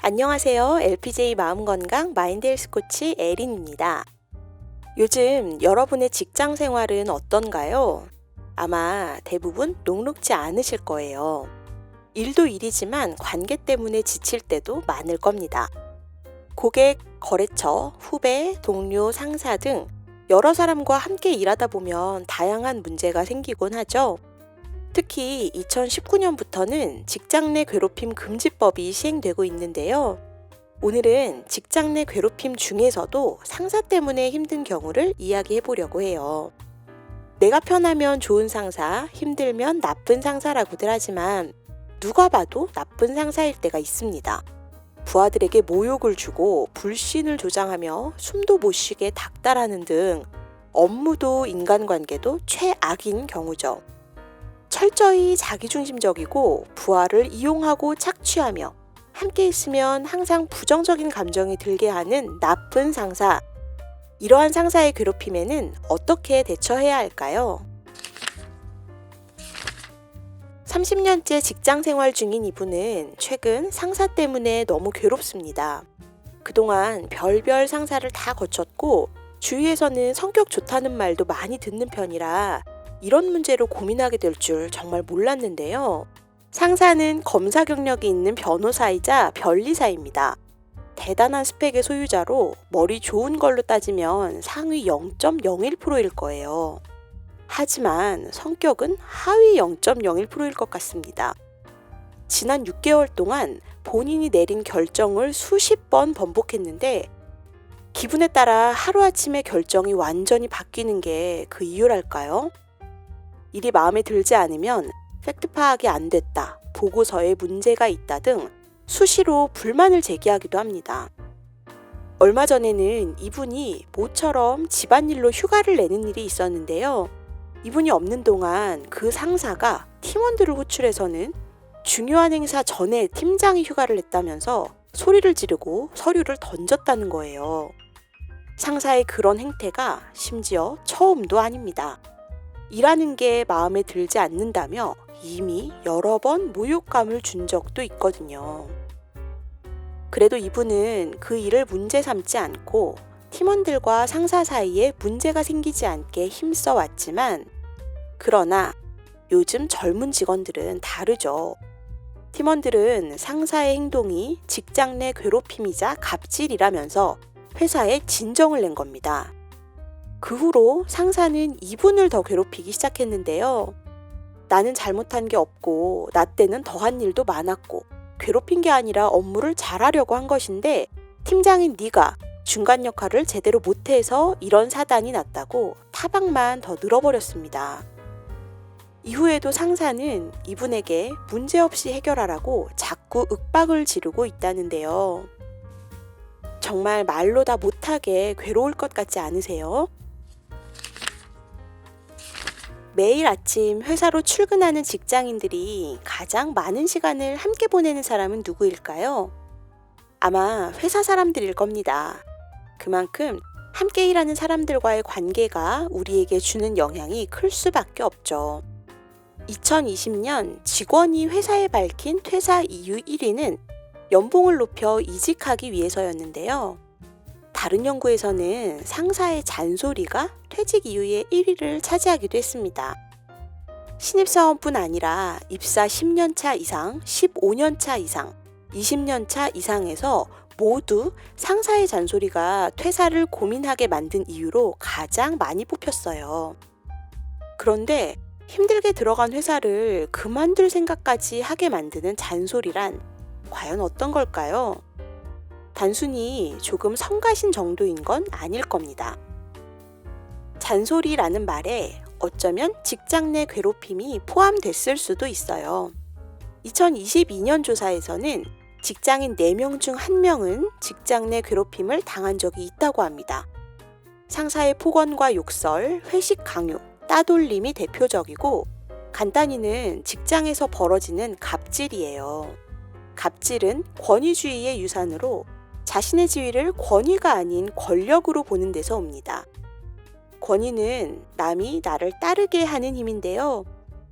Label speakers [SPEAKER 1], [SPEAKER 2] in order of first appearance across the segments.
[SPEAKER 1] 안녕하세요. LPJ 마음건강 마인드 헬스 코치 에린입니다. 요즘 여러분의 직장 생활은 어떤가요? 아마 대부분 녹록지 않으실 거예요. 일도 일이지만 관계 때문에 지칠 때도 많을 겁니다. 고객, 거래처, 후배, 동료, 상사 등 여러 사람과 함께 일하다 보면 다양한 문제가 생기곤 하죠. 특히 2019년부터는 직장 내 괴롭힘 금지법이 시행되고 있는데요. 오늘은 직장 내 괴롭힘 중에서도 상사 때문에 힘든 경우를 이야기해 보려고 해요. 내가 편하면 좋은 상사, 힘들면 나쁜 상사라고들 하지만 누가 봐도 나쁜 상사일 때가 있습니다. 부하들에게 모욕을 주고 불신을 조장하며 숨도 못 쉬게 닥달하는 등 업무도 인간관계도 최악인 경우죠. 철저히 자기중심적이고 부하를 이용하고 착취하며 함께 있으면 항상 부정적인 감정이 들게 하는 나쁜 상사. 이러한 상사의 괴롭힘에는 어떻게 대처해야 할까요? 30년째 직장 생활 중인 이분은 최근 상사 때문에 너무 괴롭습니다. 그동안 별별 상사를 다 거쳤고 주위에서는 성격 좋다는 말도 많이 듣는 편이라 이런 문제로 고민하게 될 줄 정말 몰랐는데요. 상사는 검사 경력이 있는 변호사이자 변리사입니다. 대단한 스펙의 소유자로 머리 좋은 걸로 따지면 상위 0.01%일 거예요. 하지만 성격은 하위 0.01%일 것 같습니다. 지난 6개월 동안 본인이 내린 결정을 수십 번 번복했는데 기분에 따라 하루아침에 결정이 완전히 바뀌는 게 그 이유랄까요? 일이 마음에 들지 않으면 팩트 파악이 안 됐다, 보고서에 문제가 있다 등 수시로 불만을 제기하기도 합니다. 얼마 전에는 이분이 모처럼 집안일로 휴가를 내는 일이 있었는데요. 이분이 없는 동안 그 상사가 팀원들을 호출해서는 중요한 행사 전에 팀장이 휴가를 냈다면서 소리를 지르고 서류를 던졌다는 거예요. 상사의 그런 행태가 심지어 처음도 아닙니다. 일하는 게 마음에 들지 않는다며 이미 여러 번 모욕감을 준 적도 있거든요. 그래도 이분은 그 일을 문제 삼지 않고 팀원들과 상사 사이에 문제가 생기지 않게 힘써 왔지만, 그러나 요즘 젊은 직원들은 다르죠. 팀원들은 상사의 행동이 직장 내 괴롭힘이자 갑질이라면서 회사에 진정을 낸 겁니다. 그 후로 상사는 이분을 더 괴롭히기 시작했는데요. 나는 잘못한 게 없고 나 때는 더한 일도 많았고 괴롭힌 게 아니라 업무를 잘하려고 한 것인데 팀장인 네가 중간 역할을 제대로 못해서 이런 사단이 났다고 타박만 더 늘어버렸습니다. 이후에도 상사는 이분에게 문제없이 해결하라고 자꾸 윽박을 지르고 있다는데요. 정말 말로 다 못하게 괴로울 것 같지 않으세요? 매일 아침 회사로 출근하는 직장인들이 가장 많은 시간을 함께 보내는 사람은 누구일까요? 아마 회사 사람들일 겁니다. 그만큼 함께 일하는 사람들과의 관계가 우리에게 주는 영향이 클 수밖에 없죠. 2020년 직원이 회사에 밝힌 퇴사 이유 1위는 연봉을 높여 이직하기 위해서였는데요. 다른 연구에서는 상사의 잔소리가 퇴직 이유의 1위를 차지하기도 했습니다. 신입사원뿐 아니라 입사 10년차 이상, 15년차 이상, 20년차 이상에서 모두 상사의 잔소리가 퇴사를 고민하게 만든 이유로 가장 많이 뽑혔어요. 그런데 힘들게 들어간 회사를 그만둘 생각까지 하게 만드는 잔소리란 과연 어떤 걸까요? 단순히 조금 성가신 정도인 건 아닐 겁니다. 잔소리라는 말에 어쩌면 직장 내 괴롭힘이 포함됐을 수도 있어요. 2022년 조사에서는 직장인 4명 중 1명은 직장 내 괴롭힘을 당한 적이 있다고 합니다. 상사의 폭언과 욕설, 회식 강요, 따돌림이 대표적이고 간단히는 직장에서 벌어지는 갑질이에요. 갑질은 권위주의의 유산으로 자신의 지위를 권위가 아닌 권력으로 보는 데서 옵니다. 권위는 남이 나를 따르게 하는 힘인데요.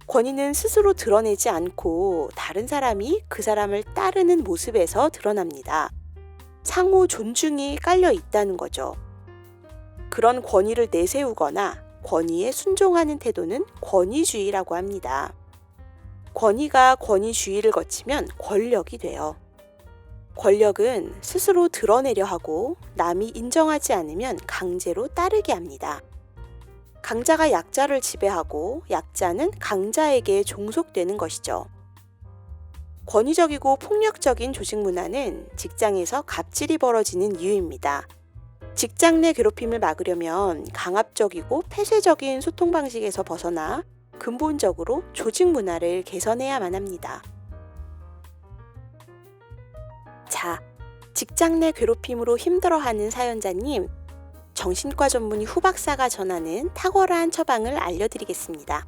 [SPEAKER 1] 권위는 스스로 드러내지 않고 다른 사람이 그 사람을 따르는 모습에서 드러납니다. 상호 존중이 깔려 있다는 거죠. 그런 권위를 내세우거나 권위에 순종하는 태도는 권위주의라고 합니다. 권위가 권위주의를 거치면 권력이 돼요. 권력은 스스로 드러내려 하고 남이 인정하지 않으면 강제로 따르게 합니다. 강자가 약자를 지배하고 약자는 강자에게 종속되는 것이죠. 권위적이고 폭력적인 조직 문화는 직장에서 갑질이 벌어지는 이유입니다. 직장 내 괴롭힘을 막으려면 강압적이고 폐쇄적인 소통 방식에서 벗어나 근본적으로 조직 문화를 개선해야만 합니다. 자, 직장 내 괴롭힘으로 힘들어하는 사연자님, 정신과 전문의 후박사가 전하는 탁월한 처방을 알려드리겠습니다.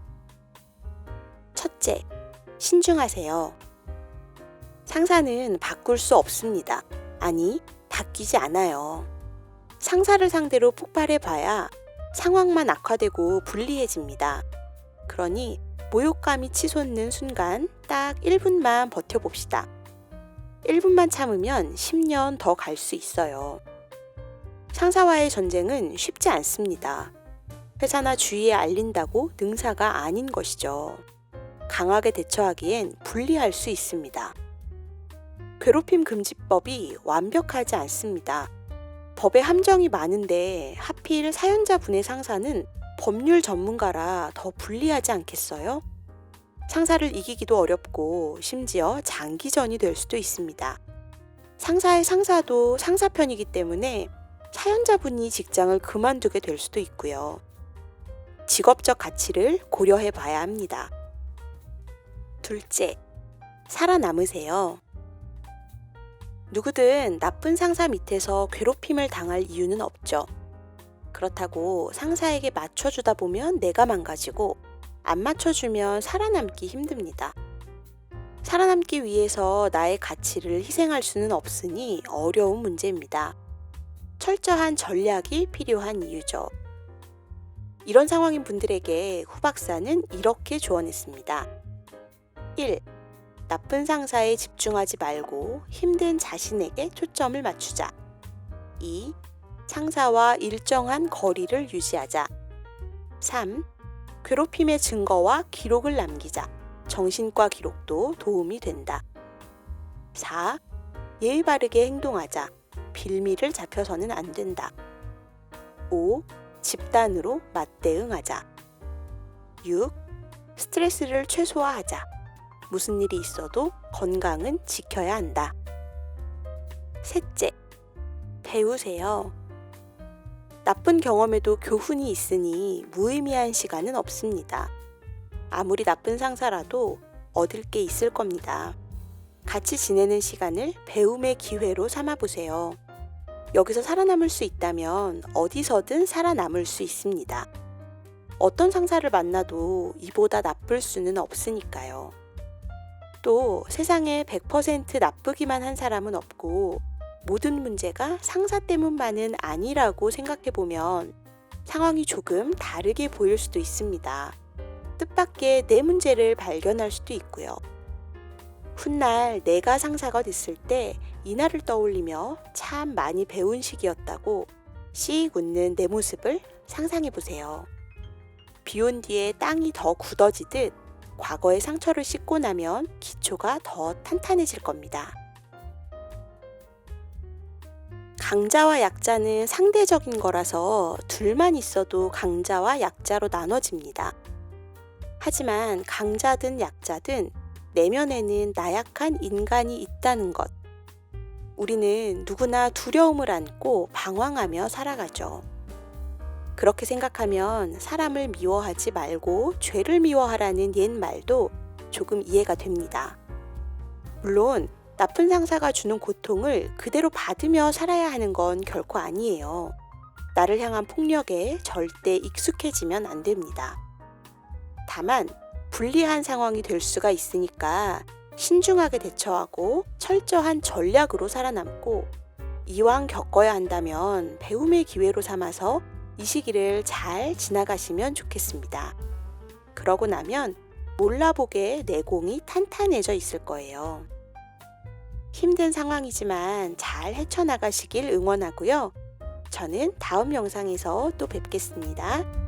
[SPEAKER 1] 첫째, 신중하세요. 상사는 바꿀 수 없습니다. 아니, 바뀌지 않아요. 상사를 상대로 폭발해봐야 상황만 악화되고 불리해집니다. 그러니 모욕감이 치솟는 순간 딱 1분만 버텨봅시다. 1분만 참으면 10년 더 갈 수 있어요. 상사와의 전쟁은 쉽지 않습니다. 회사나 주위에 알린다고 능사가 아닌 것이죠. 강하게 대처하기엔 불리할 수 있습니다. 괴롭힘 금지법이 완벽하지 않습니다. 법에 함정이 많은데 하필 사연자분의 상사는 법률 전문가라 더 불리하지 않겠어요? 상사를 이기기도 어렵고 심지어 장기전이 될 수도 있습니다. 상사의 상사도 상사 편이기 때문에 사연자분이 직장을 그만두게 될 수도 있고요. 직업적 가치를 고려해 봐야 합니다. 둘째, 살아남으세요. 누구든 나쁜 상사 밑에서 괴롭힘을 당할 이유는 없죠. 그렇다고 상사에게 맞춰주다 보면 내가 망가지고 안 맞춰주면 살아남기 힘듭니다. 살아남기 위해서 나의 가치를 희생할 수는 없으니 어려운 문제입니다. 철저한 전략이 필요한 이유죠. 이런 상황인 분들에게 후박사는 이렇게 조언했습니다. 1. 나쁜 상사에 집중하지 말고 힘든 자신에게 초점을 맞추자. 2. 상사와 일정한 거리를 유지하자. 3. 괴롭힘의 증거와 기록을 남기자. 정신과 기록도 도움이 된다. 4. 예의 바르게 행동하자. 빌미를 잡혀서는 안 된다. 5. 집단으로 맞대응하자. 6. 스트레스를 최소화하자. 무슨 일이 있어도 건강은 지켜야 한다. 셋째, 배우세요. 나쁜 경험에도 교훈이 있으니 무의미한 시간은 없습니다. 아무리 나쁜 상사라도 얻을 게 있을 겁니다. 같이 지내는 시간을 배움의 기회로 삼아보세요. 여기서 살아남을 수 있다면 어디서든 살아남을 수 있습니다. 어떤 상사를 만나도 이보다 나쁠 수는 없으니까요. 또 세상에 100% 나쁘기만 한 사람은 없고 모든 문제가 상사 때문만은 아니라고 생각해보면 상황이 조금 다르게 보일 수도 있습니다. 뜻밖의 내 문제를 발견할 수도 있고요. 훗날 내가 상사가 됐을 때 이날을 떠올리며 참 많이 배운 시기였다고 씩 웃는 내 모습을 상상해보세요. 비 온 뒤에 땅이 더 굳어지듯 과거의 상처를 씻고 나면 기초가 더 탄탄해질 겁니다. 강자와 약자는 상대적인 거라서 둘만 있어도 강자와 약자로 나눠집니다. 하지만 강자든 약자든 내면에는 나약한 인간이 있다는 것. 우리는 누구나 두려움을 안고 방황하며 살아가죠. 그렇게 생각하면 사람을 미워하지 말고 죄를 미워하라는 옛 말도 조금 이해가 됩니다. 물론 나쁜 상사가 주는 고통을 그대로 받으며 살아야 하는 건 결코 아니에요. 나를 향한 폭력에 절대 익숙해지면 안 됩니다. 다만 불리한 상황이 될 수가 있으니까 신중하게 대처하고 철저한 전략으로 살아남고 이왕 겪어야 한다면 배움의 기회로 삼아서 이 시기를 잘 지나가시면 좋겠습니다. 그러고 나면 몰라보게 내공이 탄탄해져 있을 거예요. 힘든 상황이지만 잘 헤쳐나가시길 응원하고요. 저는 다음 영상에서 또 뵙겠습니다.